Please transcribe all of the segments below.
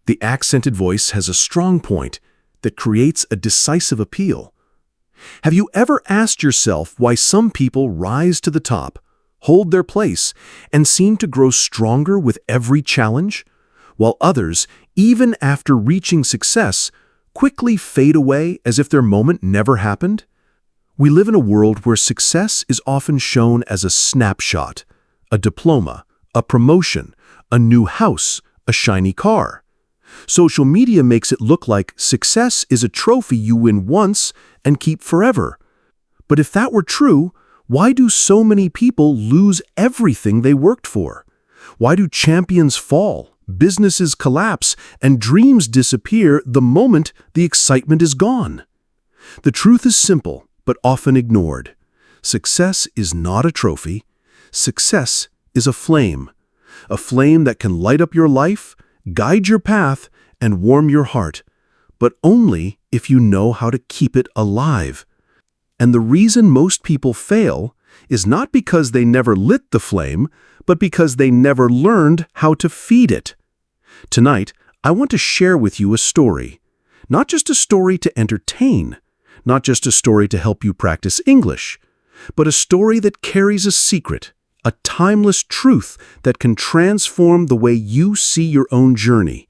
The accented voice has a strong point that creates a decisive appeal. Have you ever asked yourself why some people rise to the top, hold their place, and seem to grow stronger with every challenge, while others, even after reaching success, quickly fade away as if their moment never happened? We live in a world where success is often shown as a snapshot, a diploma, a promotion, a new house, a shiny car. Social media makes it look like success is a trophy you win once and keep forever. But if that were true, why do so many people lose everything they worked for? Why do champions fall, businesses collapse, and dreams disappear the moment the excitement is gone? The truth is simple, but often ignored. Success is not a trophy. Success is a flame that can light up your life, guide your path, and warm your heart, but only if you know how to keep it alive. And the reason most people fail is not because they never lit the flame, but because they never learned how to feed it. Tonight, I want to share with you a story. Not just a story to entertain, not just a story to help you practice English, but a story that carries a secret, a timeless truth that can transform the way you see your own journey.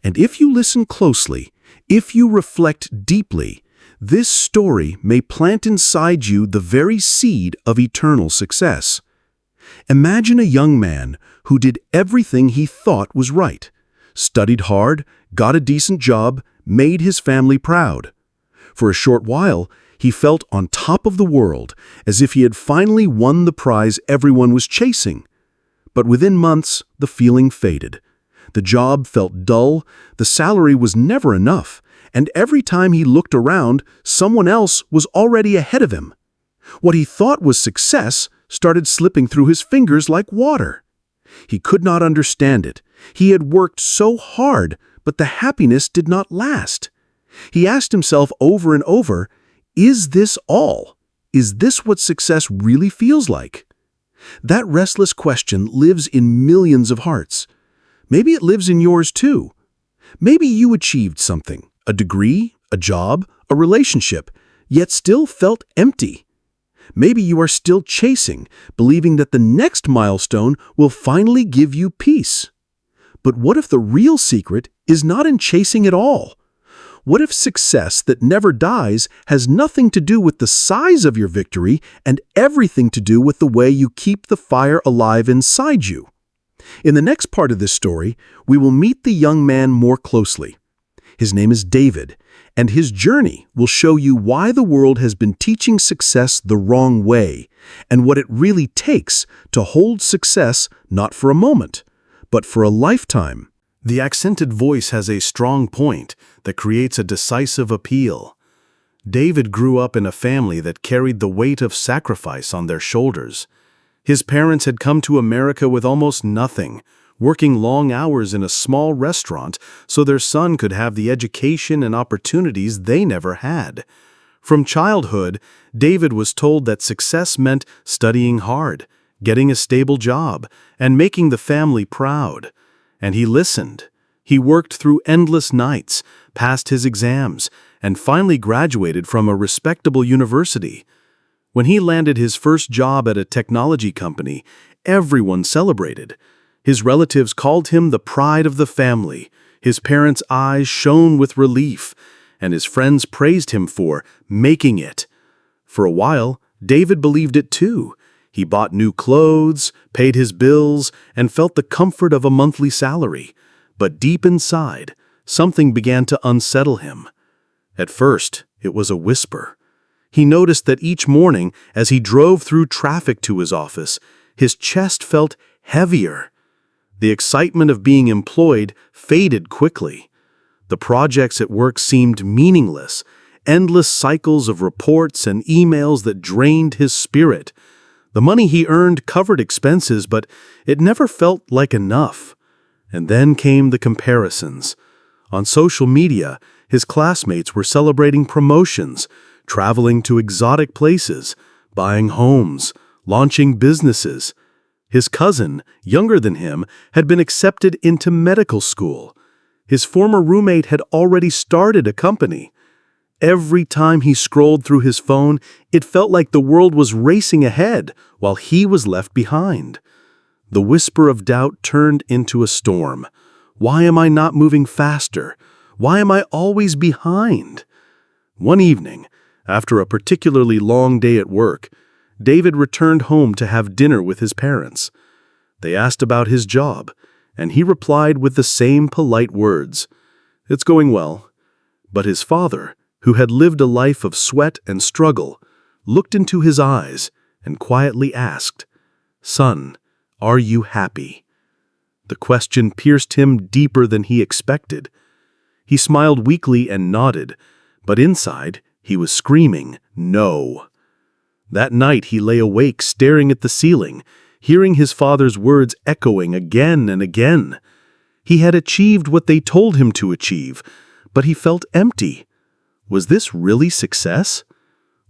And if you listen closely, if you reflect deeply, this story may plant inside you the very seed of eternal success. Imagine a young man who did everything he thought was right, studied hard, got a decent job, made his family proud. For a short while, he felt on top of the world, as if he had finally won the prize everyone was chasing. But within months, the feeling faded. The job felt dull, the salary was never enough, and every time he looked around, someone else was already ahead of him. What he thought was success started slipping through his fingers like water. He could not understand it. He had worked so hard, but the happiness did not last. He asked himself over and over, is this all? Is this what success really feels like? That restless question lives in millions of hearts. Maybe it lives in yours too. Maybe you achieved something, a degree, a job, a relationship, yet still felt empty. Maybe you are still chasing, believing that the next milestone will finally give you peace. But what if the real secret is not in chasing at all? What if success that never dies has nothing to do with the size of your victory and everything to do with the way you keep the fire alive inside you? In the next part of this story, we will meet the young man more closely. His name is David, and his journey will show you why the world has been teaching success the wrong way and what it really takes to hold success not for a moment, but for a lifetime. The accented voice has a strong point that creates a decisive appeal. David grew up in a family that carried the weight of sacrifice on their shoulders. His parents had come to America with almost nothing, working long hours in a small restaurant so their son could have the education and opportunities they never had. From childhood, David was told that success meant studying hard, getting a stable job, and making the family proud. And he listened. He worked through endless nights, passed his exams, and finally graduated from a respectable university. When he landed his first job at a technology company, everyone celebrated. His relatives called him the pride of the family. His parents' eyes shone with relief, and his friends praised him for making it. For a while, David believed it too. He bought new clothes, paid his bills, and felt the comfort of a monthly salary. But deep inside, something began to unsettle him. At first, it was a whisper. He noticed that each morning, as he drove through traffic to his office, his chest felt heavier. The excitement of being employed faded quickly. The projects at work seemed meaningless, endless cycles of reports and emails that drained his spirit. The money he earned covered expenses, but it never felt like enough. And then came the comparisons. On social media, his classmates were celebrating promotions, traveling to exotic places, buying homes, launching businesses. His cousin, younger than him, had been accepted into medical school. His former roommate had already started a company. Every time he scrolled through his phone, it felt like the world was racing ahead while he was left behind. The whisper of doubt turned into a storm. Why am I not moving faster? Why am I always behind? One evening, after a particularly long day at work, David returned home to have dinner with his parents. They asked about his job, and he replied with the same polite words, "It's going well." But his father, who had lived a life of sweat and struggle, looked into his eyes and quietly asked, "Son, are you happy?" The question pierced him deeper than he expected. He smiled weakly and nodded, but inside he was screaming, "No." That night he lay awake staring at the ceiling, hearing his father's words echoing again and again. He had achieved what they told him to achieve, but he felt empty. Was this really success?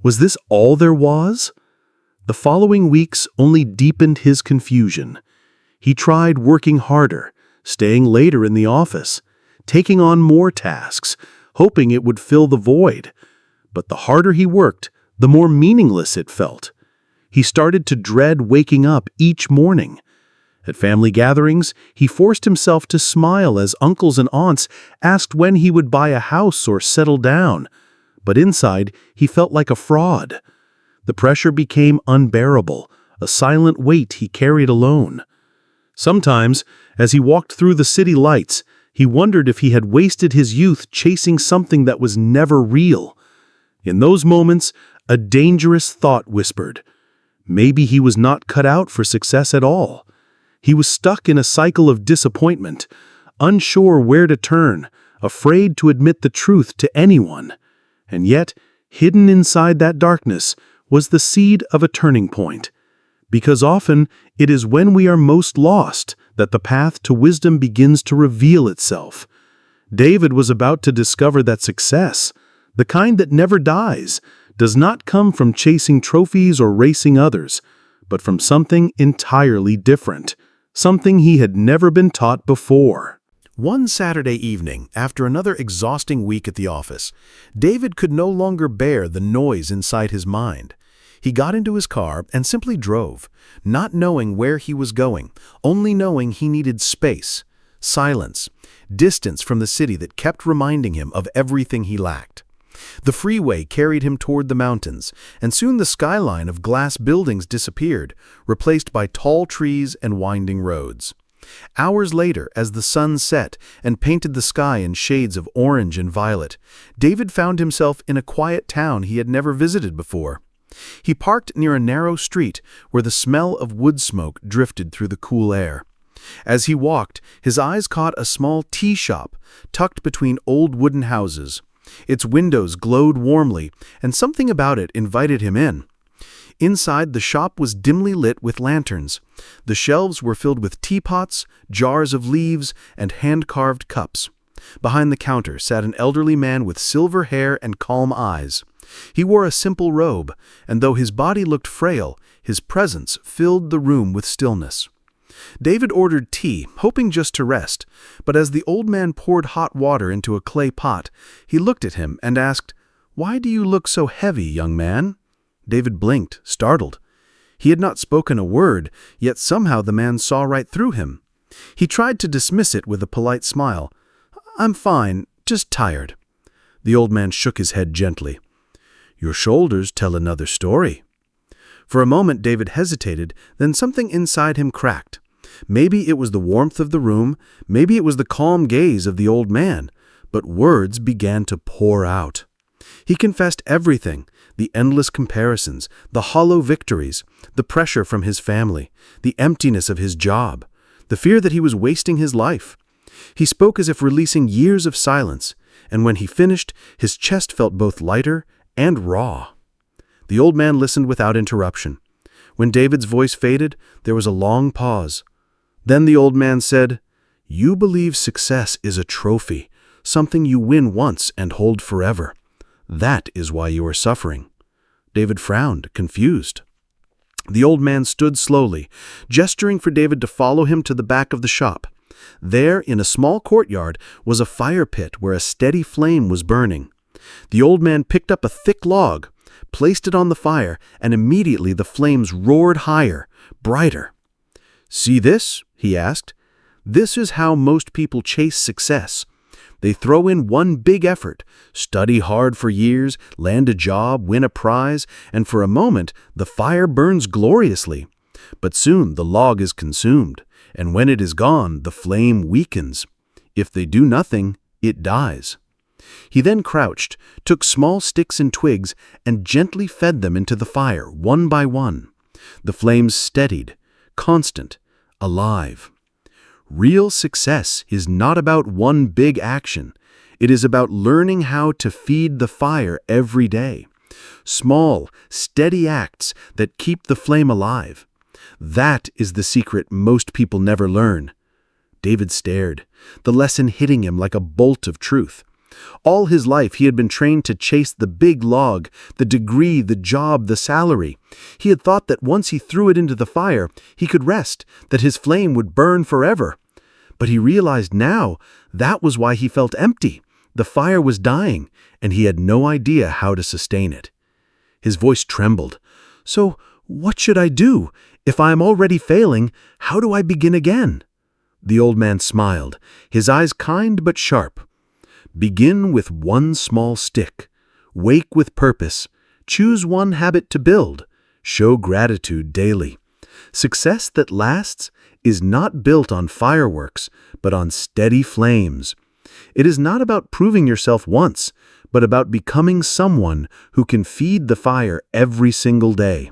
Was this all there was? The following weeks only deepened his confusion. He tried working harder, staying later in the office, taking on more tasks, hoping it would fill the void. But the harder he worked, the more meaningless it felt. He started to dread waking up each morning. At family gatherings, he forced himself to smile as uncles and aunts asked when he would buy a house or settle down. But inside, he felt like a fraud. The pressure became unbearable, a silent weight he carried alone. Sometimes, as he walked through the city lights, he wondered if he had wasted his youth chasing something that was never real. In those moments, a dangerous thought whispered. Maybe he was not cut out for success at all. He was stuck in a cycle of disappointment, unsure where to turn, afraid to admit the truth to anyone. And yet, hidden inside that darkness was the seed of a turning point. Because often, it is when we are most lost that the path to wisdom begins to reveal itself. David was about to discover that success, the kind that never dies, does not come from chasing trophies or racing others, but from something entirely different, something he had never been taught before. One Saturday evening, after another exhausting week at the office, David could no longer bear the noise inside his mind. He got into his car and simply drove, not knowing where he was going, only knowing he needed space, silence, distance from the city that kept reminding him of everything he lacked. The freeway carried him toward the mountains, and soon the skyline of glass buildings disappeared, replaced by tall trees and winding roads. Hours later, as the sun set and painted the sky in shades of orange and violet, David found himself in a quiet town he had never visited before. He parked near a narrow street where the smell of wood smoke drifted through the cool air. As he walked, his eyes caught a small tea shop tucked between old wooden houses. Its windows glowed warmly, and something about it invited him in. Inside, the shop was dimly lit with lanterns. The shelves were filled with teapots, jars of leaves, and hand-carved cups. Behind the counter sat an elderly man with silver hair and calm eyes. He wore a simple robe, and though his body looked frail, his presence filled the room with stillness. David ordered tea, hoping just to rest, but as the old man poured hot water into a clay pot, he looked at him and asked, "Why do you look so heavy, young man?" David blinked, startled. He had not spoken a word, yet somehow the man saw right through him. He tried to dismiss it with a polite smile. "I'm fine, just tired." The old man shook his head gently. "Your shoulders tell another story." For a moment David hesitated, then something inside him cracked. Maybe it was the warmth of the room, maybe it was the calm gaze of the old man, but words began to pour out. He confessed everything, the endless comparisons, the hollow victories, the pressure from his family, the emptiness of his job, the fear that he was wasting his life. He spoke as if releasing years of silence, and when he finished, his chest felt both lighter and raw. The old man listened without interruption. When David's voice faded, there was a long pause. Then the old man said, "You believe success is a trophy, something you win once and hold forever. That is why you are suffering." David frowned, confused. The old man stood slowly, gesturing for David to follow him to the back of the shop. There, in a small courtyard, was a fire pit where a steady flame was burning. The old man picked up a thick log, placed it on the fire, and immediately the flames roared higher, brighter. "See this?" he asked. "This is how most people chase success. They throw in one big effort, study hard for years, land a job, win a prize, and for a moment the fire burns gloriously. But soon the log is consumed, and when it is gone, the flame weakens. If they do nothing, it dies." He then crouched, took small sticks and twigs, and gently fed them into the fire, one by one. The flames steadied, constant, alive. Real success is not about one big action. It is about learning how to feed the fire every day. Small, steady acts that keep the flame alive. That is the secret most people never learn. David stared, the lesson hitting him like a bolt of truth. All his life he had been trained to chase the big log, the degree, the job, the salary. He had thought that once he threw it into the fire, he could rest, that his flame would burn forever. But he realized now that was why he felt empty. The fire was dying, and he had no idea how to sustain it. His voice trembled. "So, what should I do? If I am already failing, how do I begin again?" The old man smiled, his eyes kind but sharp. "Begin with one small stick. Wake with purpose. Choose one habit to build. Show gratitude daily. Success that lasts is not built on fireworks, but on steady flames. It is not about proving yourself once, but about becoming someone who can feed the fire every single day."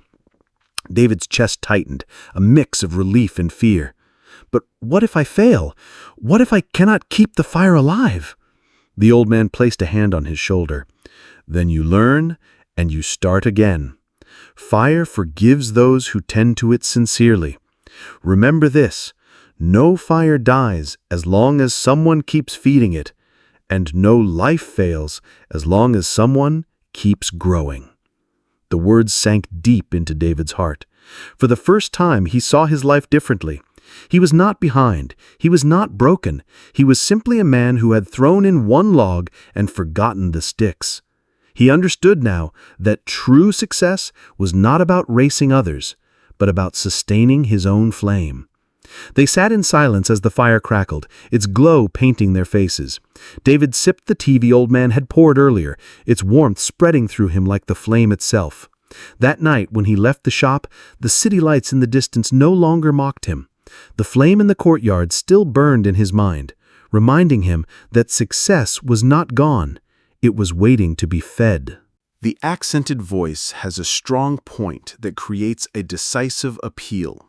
David's chest tightened, a mix of relief and fear. "But what if I fail? What if I cannot keep the fire alive?" The old man placed a hand on his shoulder. "Then you learn and you start again. Fire forgives those who tend to it sincerely. Remember this, no fire dies as long as someone keeps feeding it, and no life fails as long as someone keeps growing." The words sank deep into David's heart. For the first time, he saw his life differently. He was not behind. He was not broken. He was simply a man who had thrown in one log and forgotten the sticks. He understood now that true success was not about racing others, but about sustaining his own flame. They sat in silence as the fire crackled, its glow painting their faces. David sipped the tea the old man had poured earlier, its warmth spreading through him like the flame itself. That night, when he left the shop, the city lights in the distance no longer mocked him. The flame in the courtyard still burned in his mind, reminding him that success was not gone. It was waiting to be fed. The accented voice has a strong point that creates a decisive appeal.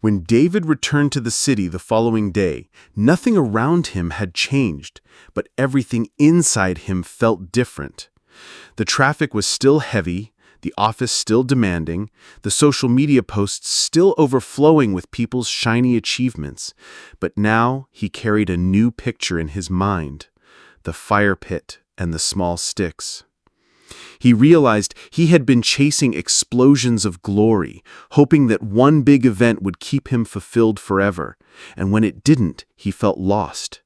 When David returned to the city the following day, nothing around him had changed, but everything inside him felt different. The traffic was still heavy, the office still demanding, the social media posts still overflowing with people's shiny achievements. But now he carried a new picture in his mind, the fire pit and the small sticks. He realized he had been chasing explosions of glory, hoping that one big event would keep him fulfilled forever, and when it didn't, he felt lost.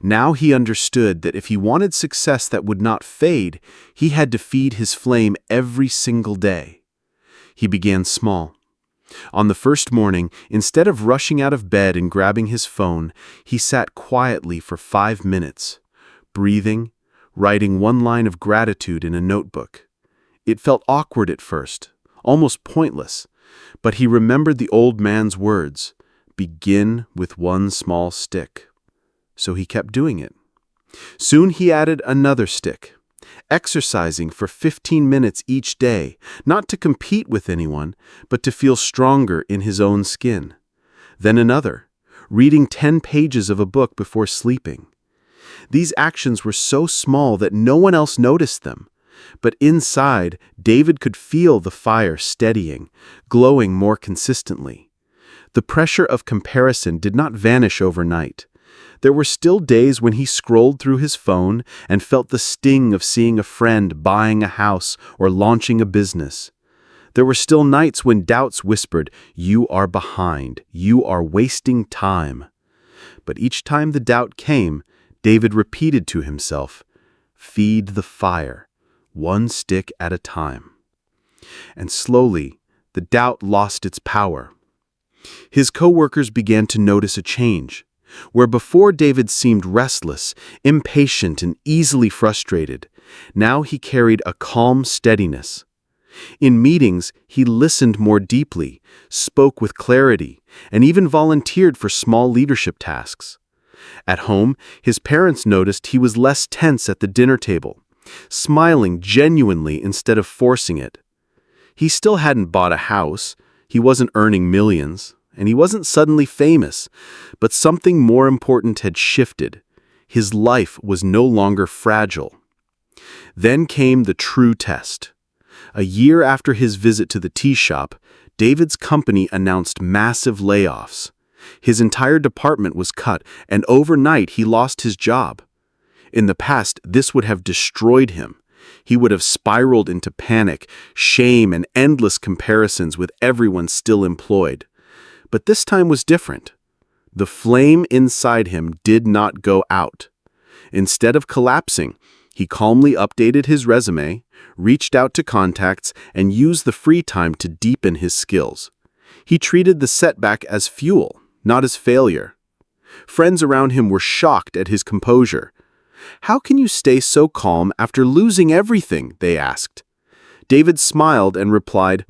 Now he understood that if he wanted success that would not fade, he had to feed his flame every single day. He began small. On the first morning, instead of rushing out of bed and grabbing his phone, he sat quietly for 5 minutes, breathing, writing one line of gratitude in a notebook. It felt awkward at first, almost pointless, but he remembered the old man's words, "Begin with one small stick." So he kept doing it. Soon he added another stick, exercising for 15 minutes each day, not to compete with anyone, but to feel stronger in his own skin. Then another, reading 10 pages of a book before sleeping. These actions were so small that no one else noticed them. But inside, David could feel the fire steadying, glowing more consistently. The pressure of comparison did not vanish overnight. There were still days when he scrolled through his phone and felt the sting of seeing a friend buying a house or launching a business. There were still nights when doubts whispered, "You are behind. You are wasting time." But each time the doubt came, David repeated to himself, "Feed the fire, one stick at a time." And slowly, the doubt lost its power. His co-workers began to notice a change. Where before David seemed restless, impatient, and easily frustrated, now he carried a calm steadiness. In meetings, he listened more deeply, spoke with clarity, and even volunteered for small leadership tasks. At home, his parents noticed he was less tense at the dinner table, smiling genuinely instead of forcing it. He still hadn't bought a house, he wasn't earning millions, and he wasn't suddenly famous, but something more important had shifted. His life was no longer fragile. Then came the true test. A year after his visit to the tea shop, David's company announced massive layoffs. His entire department was cut, and overnight he lost his job. In the past, this would have destroyed him. He would have spiraled into panic, shame, and endless comparisons with everyone still employed. But this time was different. The flame inside him did not go out. Instead of collapsing, he calmly updated his resume, reached out to contacts, and used the free time to deepen his skills. He treated the setback as fuel, not as failure. Friends around him were shocked at his composure. "How can you stay so calm after losing everything?" they asked. David smiled and replied,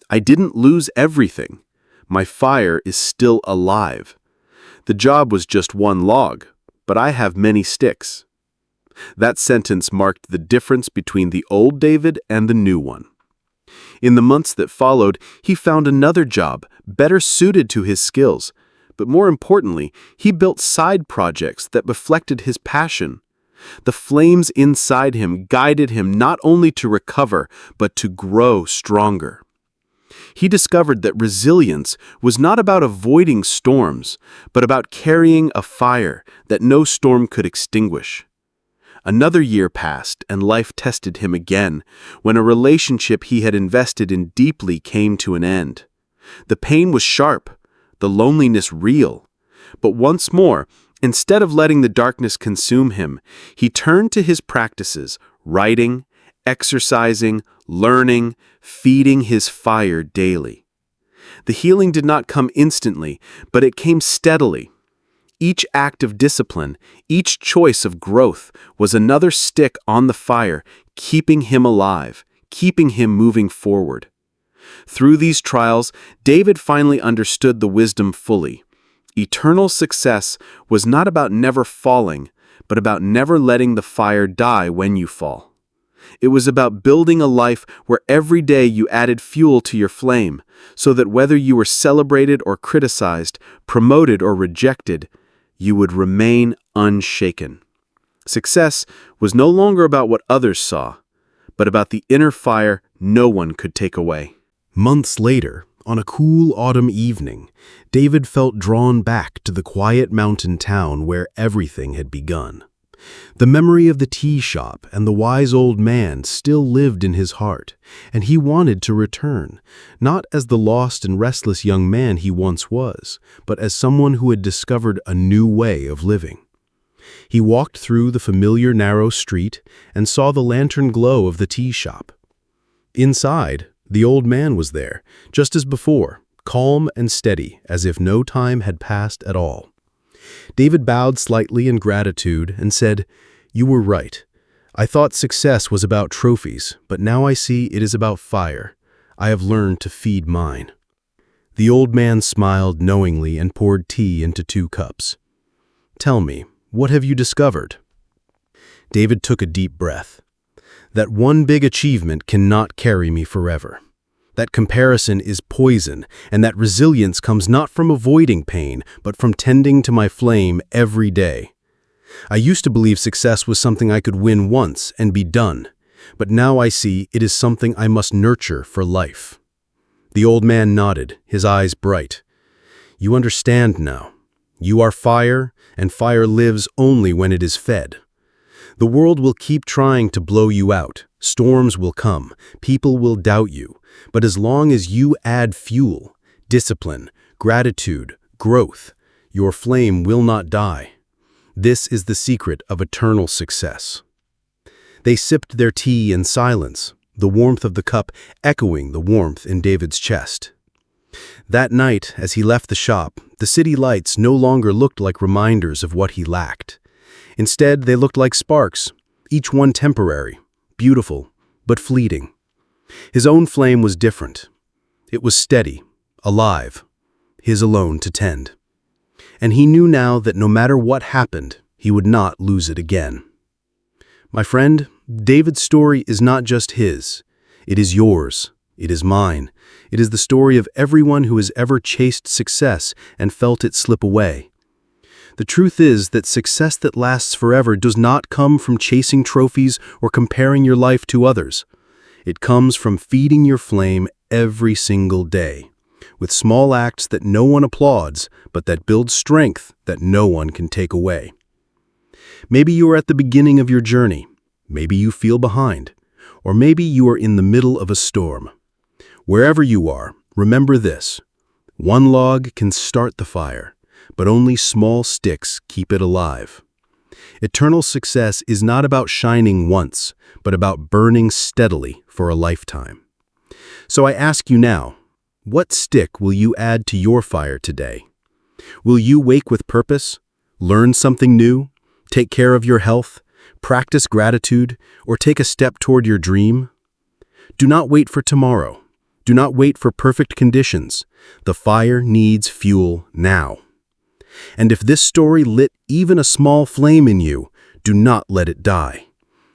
"I didn't lose everything. My fire is still alive. The job was just one log, but I have many sticks." That sentence marked the difference between the old David and the new one. In the months that followed, he found another job, better suited to his skills. But more importantly, he built side projects that reflected his passion. The flames inside him guided him not only to recover, but to grow stronger. He discovered that resilience was not about avoiding storms, but about carrying a fire that no storm could extinguish. Another year passed, and life tested him again, when a relationship he had invested in deeply came to an end. The pain was sharp, the loneliness real. But once more, instead of letting the darkness consume him, he turned to his practices, writing, exercising, learning, feeding his fire daily. The healing did not come instantly, but it came steadily. Each act of discipline, each choice of growth was another stick on the fire, keeping him alive, keeping him moving forward. Through these trials, David finally understood the wisdom fully. Eternal success was not about never falling, but about never letting the fire die when you fall. It was about building a life where every day you added fuel to your flame, so that whether you were celebrated or criticized, promoted or rejected, you would remain unshaken. Success was no longer about what others saw, but about the inner fire no one could take away. Months later, on a cool autumn evening, David felt drawn back to the quiet mountain town where everything had begun. The memory of the tea shop and the wise old man still lived in his heart, and he wanted to return, not as the lost and restless young man he once was, but as someone who had discovered a new way of living. He walked through the familiar narrow street and saw the lantern glow of the tea shop. Inside, the old man was there, just as before, calm and steady, as if no time had passed at all. David bowed slightly in gratitude and said, "You were right. I thought success was about trophies, but now I see it is about fire. I have learned to feed mine." The old man smiled knowingly and poured tea into 2 cups. "Tell me, what have you discovered?" David took a deep breath. "That one big achievement cannot carry me forever. That comparison is poison, and that resilience comes not from avoiding pain, but from tending to my flame every day. I used to believe success was something I could win once and be done, but now I see it is something I must nurture for life." The old man nodded, his eyes bright. "You understand now. You are fire, and fire lives only when it is fed. The world will keep trying to blow you out. Storms will come. People will doubt you. But as long as you add fuel, discipline, gratitude, growth, Your flame will not die. This is the secret of eternal success. They sipped their tea in silence, the warmth of the cup echoing the warmth in David's chest. That night, as he left the shop, the city lights no longer looked like reminders of what he lacked. Instead, they looked like sparks, each one temporary, beautiful, but fleeting. His own flame was different. It was steady, alive, his alone to tend. And he knew now that no matter what happened, he would not lose it again. My friend, David's story is not just his. It is yours. It is mine. It is the story of everyone who has ever chased success and felt it slip away. The truth is that success that lasts forever does not come from chasing trophies or comparing your life to others. It comes from feeding your flame every single day, with small acts that no one applauds, but that build strength that no one can take away. Maybe you are at the beginning of your journey. Maybe you feel behind. Or maybe you are in the middle of a storm. Wherever you are, remember this. One log can start the fire, but only small sticks keep it alive. Eternal success is not about shining once, but about burning steadily for a lifetime. So I ask you now, what stick will you add to your fire today? Will you wake with purpose, learn something new, take care of your health, practice gratitude, or take a step toward your dream? Do not wait for tomorrow. Do not wait for perfect conditions. The fire needs fuel now. And if this story lit even a small flame in you, do not let it die.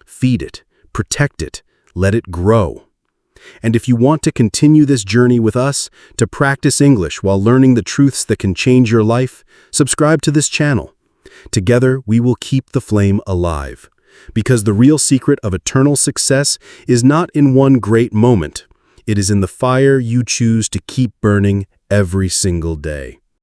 Feed it, protect it, let it grow. And if you want to continue this journey with us, to practice English while learning the truths that can change your life, subscribe to this channel. Together, we will keep the flame alive. Because the real secret of eternal success is not in one great moment. It is in the fire you choose to keep burning every single day.